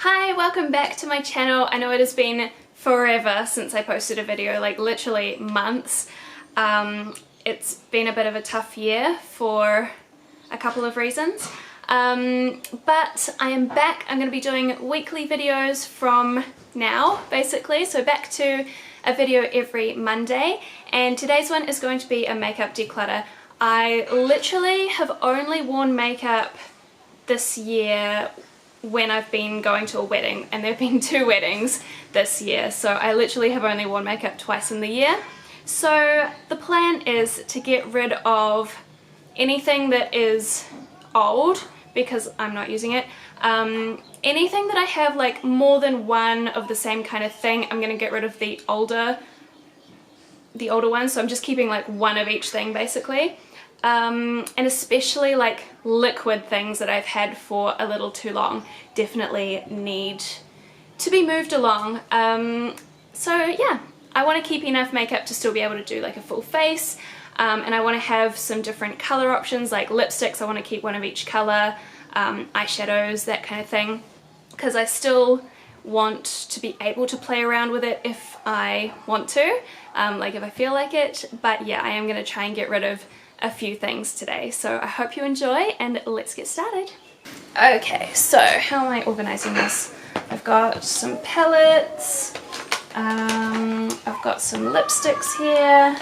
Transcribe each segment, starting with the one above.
Hi, welcome back to my channel. I know it has been forever since I posted a video, like literally months. It's been a bit of a tough year for a couple of reasons. But I am back. I'm going to be doing weekly videos from now, basically. So back to a video every Monday. And today's one is going to be a makeup declutter. I literally have only worn makeup this year when I've been going to a wedding, and there have been 2 weddings this year, so I literally have only worn makeup twice in the year. So the plan is to get rid of anything that is old because I'm not using it. Anything that I have like more than one of the same kind of thing, I'm going to get rid of the older ones, so I'm just keeping like one of each thing basically. And especially like liquid things that I've had for a little too long definitely need to be moved along. So yeah, I want to keep enough makeup to still be able to do like a full face, and I want to have some different color options like lipsticks. I want to keep one of each color, eyeshadows, that kind of thing, because I still want to be able to play around with it if I want to, like if I feel like it. But yeah, I am going to try and get rid of a few things today, so I hope you enjoy and let's get started. Okay, so how am I organizing this? I've got some palettes, I've got some lipsticks here,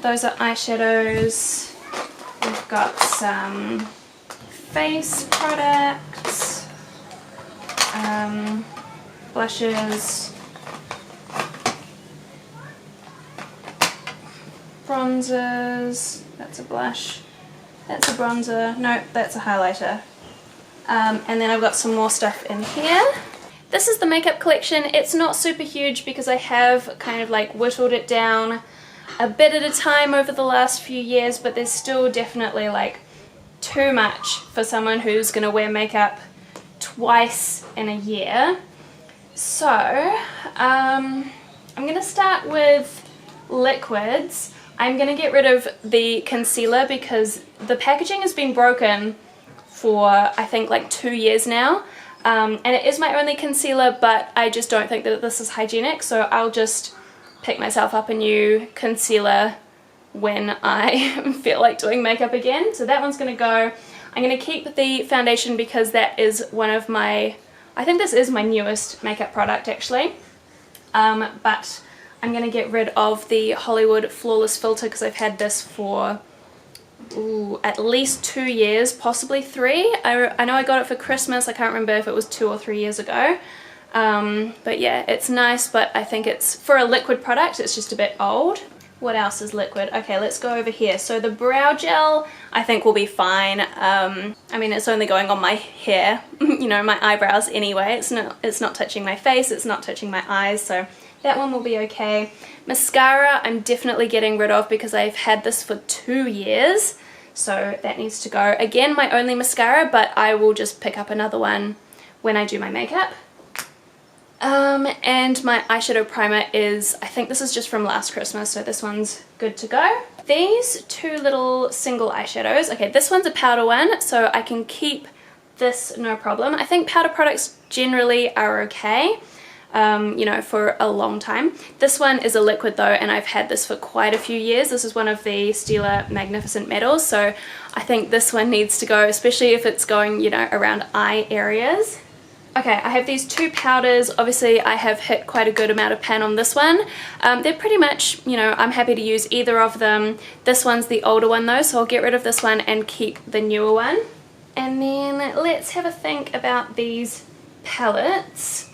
those are eyeshadows, we've got some face products, blushes, bronzers, that's a blush, that's a bronzer, no, that's a highlighter, and then I've got some more stuff in here. This is the makeup collection. It's not super huge because I have kind of like whittled it down a bit at a time over the last few years, but there's still definitely like too much for someone who's gonna wear makeup twice in a year. So I'm gonna start with liquids. I'm going to get rid of the concealer because the packaging has been broken for I think like 2 years now, and it is my only concealer, but I just don't think that this is hygienic, so I'll just pick myself up a new concealer when I feel like doing makeup again. So that one's going to go. I'm going to keep the foundation because that is one of my, I think this is my newest makeup product actually, but I'm going to get rid of the Hollywood Flawless Filter because I've had this for at least 2 years, possibly 3. I know I got it for Christmas. I can't remember if it was 2 or 3 years ago. But yeah, it's nice, but I think it's, for a liquid product, it's just a bit old. What else is liquid? Okay, let's go over here. So the brow gel I think will be fine. I mean, it's only going on my hair, you know, my eyebrows anyway. It's not touching my face, it's not touching my eyes, so that one will be okay. Mascara I'm definitely getting rid of because I've had this for 2 years, so that needs to go. Again, my only mascara, but I will just pick up another one when I do my makeup. And my eyeshadow primer is, I think this is just from last Christmas, so this one's good to go. These 2 little single eyeshadows, okay, this one's a powder one, so I can keep this no problem. I think powder products generally are okay, you know, for a long time. This one is a liquid though, and I've had this for quite a few years. This is one of the Stila Magnificent Metals, so I think this one needs to go, especially if it's going, you know, around eye areas. Okay, I have these 2 powders. Obviously I have hit quite a good amount of pan on this one. They're pretty much, you know, I'm happy to use either of them. This one's the older one though, so I'll get rid of this one and keep the newer one. And then let's have a think about these palettes.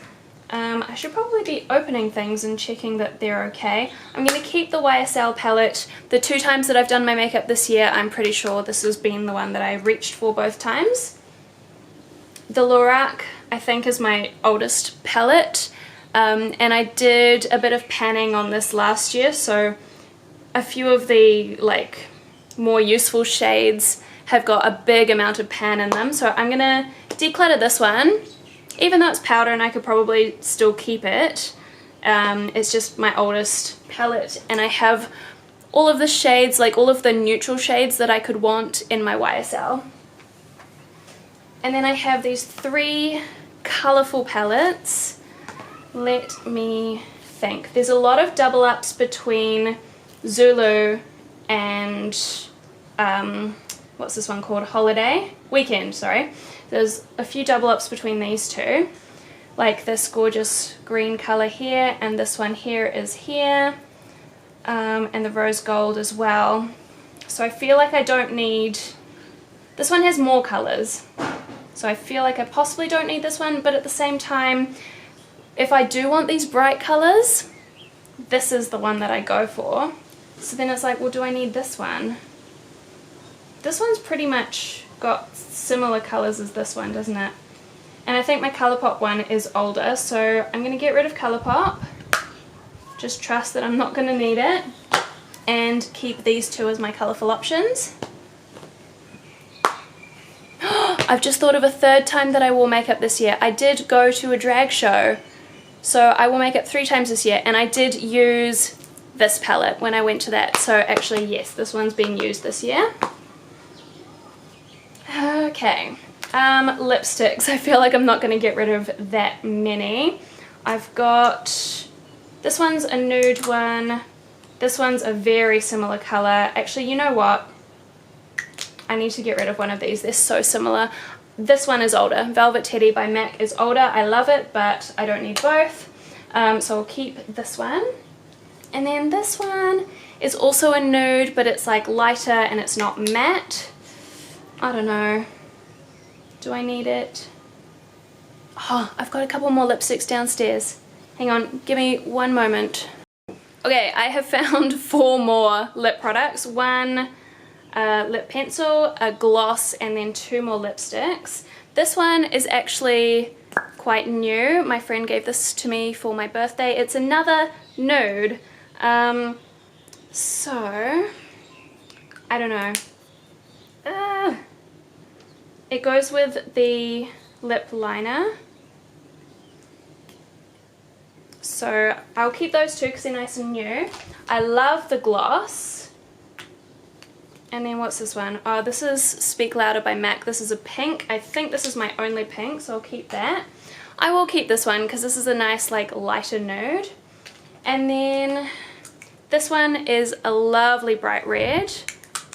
I should probably be opening things and checking that they're okay. I'm going to keep the YSL palette. The 2 times that I've done my makeup this year, I'm pretty sure this has been the one that I reached for both times. The Lorac, I think, is my oldest palette, and I did a bit of panning on this last year, so a few of the like more useful shades have got a big amount of pan in them, so I'm going to declutter this one. Even though it's powder and I could probably still keep it, it's just my oldest palette, and I have all of the shades, like all of the neutral shades that I could want in my YSL. And then I have these 3 colourful palettes, let me think. There's a lot of double ups between Zulu and what's this one called? Weekend, sorry. There's a few double ups between these two, like this gorgeous green colour here, and this one here is here, and the rose gold as well. So I feel like I don't need, this one has more colours, so I feel like I possibly don't need this one, but at the same time, if I do want these bright colours, this is the one that I go for. So then it's like, well, do I need this one? This one's pretty much got similar colours as this one, doesn't it? And I think my Colourpop one is older, so I'm going to get rid of Colourpop. Just trust that I'm not going to need it. And keep these two as my colourful options. I've just thought of a third time that I wore makeup this year. I did go to a drag show. So I wore makeup 3 times this year, and I did use this palette when I went to that. So actually, yes, this one's being used this year. Okay, lipsticks. I feel like I'm not going to get rid of that many. I've got, this one's a nude one. This one's a very similar colour. Actually, you know what? I need to get rid of one of these. They're so similar. This one is older. Velvet Teddy by MAC is older. I love it, but I don't need both. So I'll keep this one. And then this one is also a nude, but it's like lighter and it's not matte. I don't know. Do I need it? Oh, I've got a couple more lipsticks downstairs. Hang on, give me one moment. Okay, I have found 4 more lip products. One lip pencil, a gloss, and then 2 more lipsticks. This one is actually quite new. My friend gave this to me for my birthday. It's another nude. So, I don't know. It goes with the lip liner. So I'll keep those 2 because they're nice and new. I love the gloss. And then what's this one? Oh, this is Speak Louder by MAC. This is a pink. I think this is my only pink, so I'll keep that. I will keep this one because this is a nice, like, lighter nude. And then this one is a lovely bright red.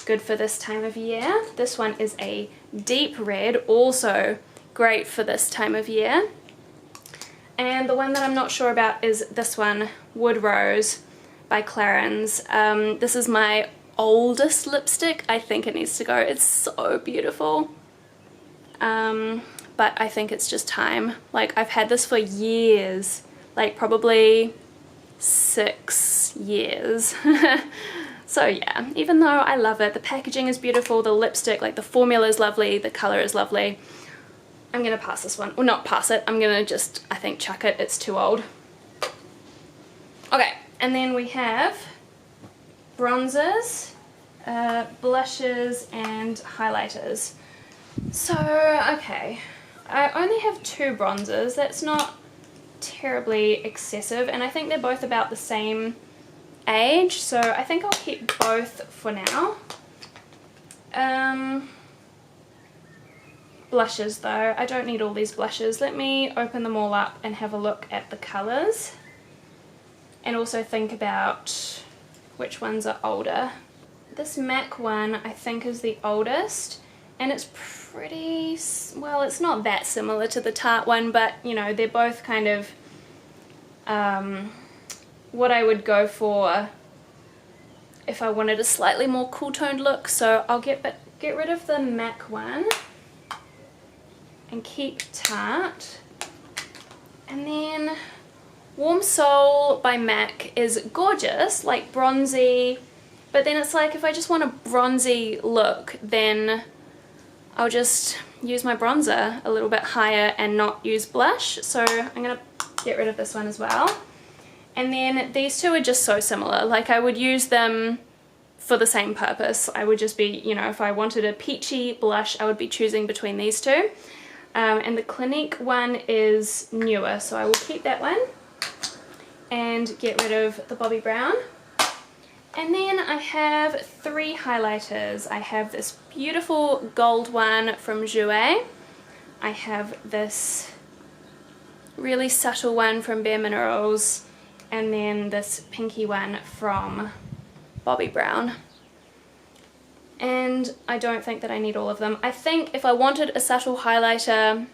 Good for this time of year. This one is a deep red, also great for this time of year. And the one that I'm not sure about is this one, Wood Rose by Clarins. This is my oldest lipstick. I think it needs to go. It's so beautiful. But I think it's just time. Like, I've had this for years, like probably 6 years. So yeah, even though I love it, the packaging is beautiful, the lipstick, like the formula is lovely, the color is lovely, I'm gonna pass this one. Well, not pass it, I'm gonna just, I think, chuck it. It's too old. Okay, and then we have bronzers, blushes, and highlighters. So, okay, I only have 2 bronzers. That's not terribly excessive, and I think they're both about the same age, so I think I'll keep both for now. Blushes though, I don't need all these blushes. Let me open them all up and have a look at the colours, and also think about which ones are older. This MAC one I think is the oldest, and it's pretty, well, it's not that similar to the Tarte one, but you know, they're both kind of what I would go for if I wanted a slightly more cool toned look. So I'll get rid of the MAC one and keep Tarte. And then Warm Soul by MAC is gorgeous, like bronzy, but then it's like if I just want a bronzy look, then I'll just use my bronzer a little bit higher and not use blush. So I'm gonna get rid of this one as well. And then these 2 are just so similar. Like, I would use them for the same purpose. I would just be, you know, if I wanted a peachy blush, I would be choosing between these 2. And the Clinique one is newer, so I will keep that one and get rid of the Bobbi Brown. And then I have 3 highlighters. I have this beautiful gold one from Jouer. I have this really subtle one from Bare Minerals, and then this pinky one from Bobbi Brown. And I don't think that I need all of them. I think if I wanted a subtle highlighter,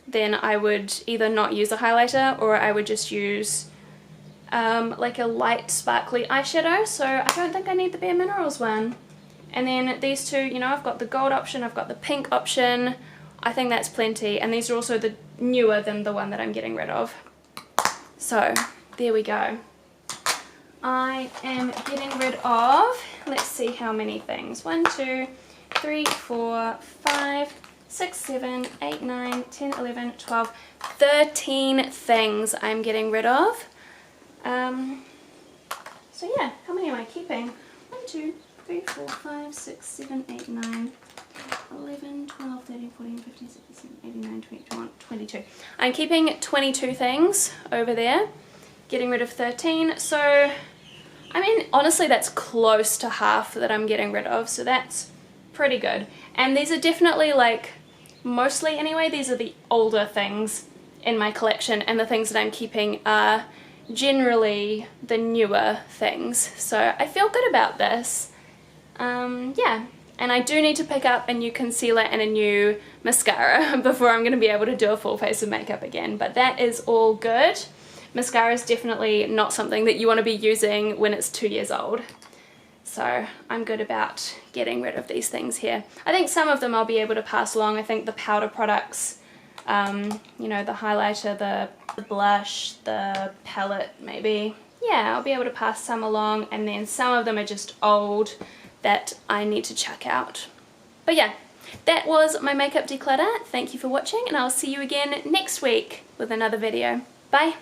then I would either not use a highlighter, or I would just use like a light sparkly eyeshadow. So I don't think I need the Bare Minerals one. And then these two, you know, I've got the gold option, I've got the pink option. I think that's plenty, and these are also the newer than the one that I'm getting rid of. So there we go. I am getting rid of, let's see how many things. 1, 2, 3, 4, 5, 6, 7, 8, 9, 10, 11, 12, 13 things I'm getting rid of. So yeah, how many am I keeping? 1, 2, 3, 4, 5, 6, 7, 8, 9, 11, 12, 13, 14, 15, 16, 17, 18, 19, 20, 21, 22. I'm keeping 22 things over there, getting rid of 13. So, I mean, honestly, that's close to half that I'm getting rid of, so that's pretty good. And these are definitely, like, mostly anyway, these are the older things in my collection, and the things that I'm keeping are generally the newer things. So I feel good about this. Yeah. And I do need to pick up a new concealer and a new mascara before I'm going to be able to do a full face of makeup again. But that is all good. Mascara is definitely not something that you want to be using when it's 2 years old. So I'm good about getting rid of these things here. I think some of them I'll be able to pass along. I think the powder products, you know, the highlighter, the blush, the palette maybe. Yeah, I'll be able to pass some along, and then some of them are just old that I need to check out. But yeah, that was my makeup declutter. Thank you for watching, and I'll see you again next week with another video. Bye!